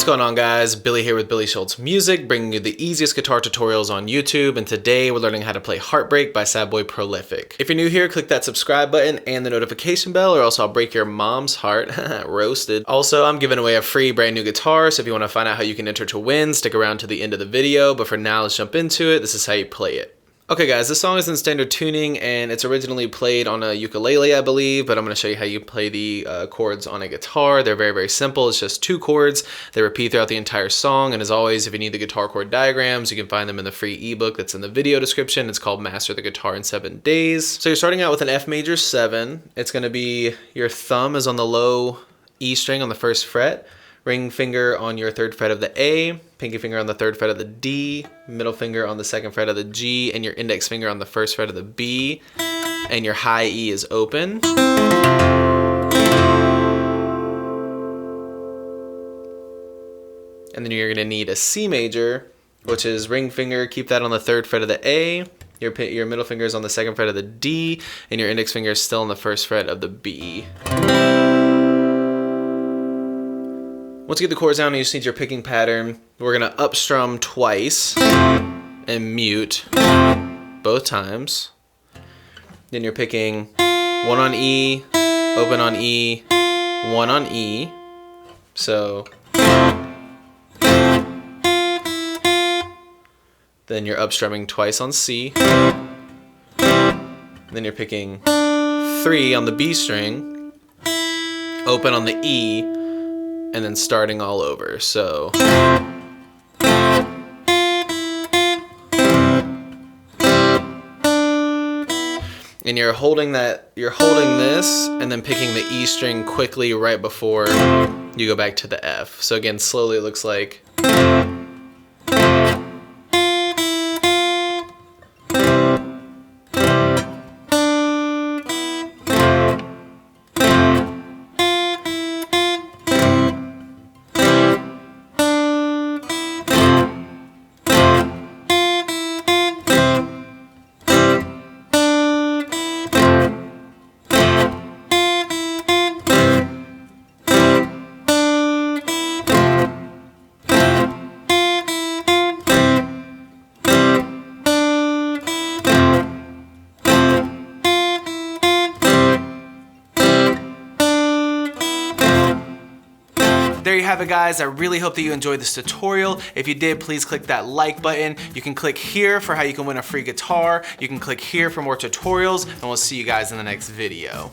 going on, guys? Billy here with Billy Schultz Music, bringing you the easiest guitar tutorials on YouTube, and today we're learning how to play Heartbreak by SadBoyProlific. If you're new here, click that subscribe button and the notification bell, or else I'll break your mom's heart. Roasted. Also, I'm giving away a free brand new guitar, so if you want to find out how you can enter to win, stick around to the end of the video, but for now, let's jump into it. This is how you play it. Okay guys, this song is in standard tuning and it's originally played on a ukulele, I believe, but I'm going to show you how you play the chords on a guitar. They're very, very simple. It's just 2 chords. They repeat throughout the entire song, and as always, if you need the guitar chord diagrams, you can find them in the free ebook that's in the video description. It's called Master the Guitar in 7 Days. So you're starting out with an F major 7. It's going to be your thumb is on the low E string on the 1st fret. Ring finger on your 3rd fret of the A, pinky finger on the 3rd fret of the D, middle finger on the 2nd fret of the G, and your index finger on the 1st fret of the B, and your high E is open. And then you're gonna need a C major, which is ring finger, keep that on the 3rd fret of the A, your middle finger is on the 2nd fret of the D, and your index finger is still on the 1st fret of the B. Once you get the chords down, you just need your picking pattern. We're gonna up strum twice and mute both times. Then you're picking 1 on E, open on E, 1 on E. So then you're up strumming twice on C. Then you're picking 3 on the B string, open on the E, and then starting all over. So and you're holding this and then picking the E string quickly right before you go back to the F. So again, slowly it looks like there you have it, guys. I really hope that you enjoyed this tutorial. If you did, please click that like button. You can click here for how you can win a free guitar. You can click here for more tutorials, and we'll see you guys in the next video.